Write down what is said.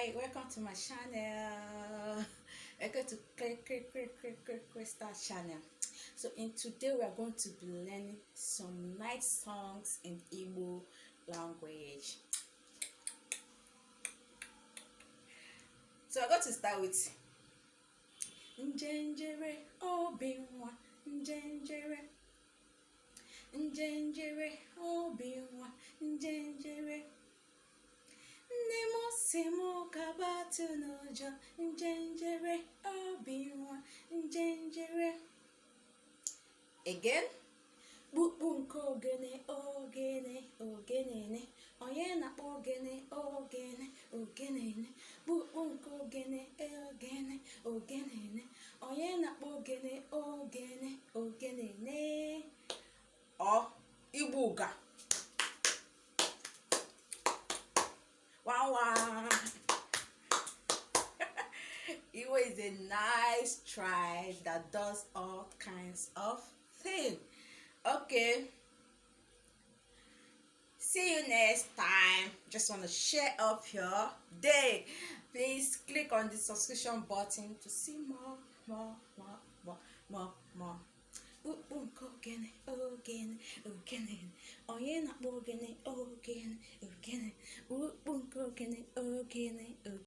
Hi, welcome to my channel. Welcome to Crystal channel. So in today we are going to be learning some nice songs in Igbo language. So I'm going to start with Njenjere Obinwa Njenjere Njenjere Obinwa Njenjere Nemo semo kabatu nojo Njenjere Obinwa Njenjere. Again. Bukbu nke ogene ogene ogenene onye na-akpọ ogene ogene ogenene. Bukbu nke ogene ogene ogenene onye na-akpọ ogene ogene ogenene. Igbo ụga. Wow. Igbo is a nice tribe that does all kinds of things. Okay, see you next time. Just want to share up your day. Please click on the subscription button to see more. Boom, ogene ogene ogene onye na-akpọ ogene ogene ogene. Boom, ogene ogene ogene.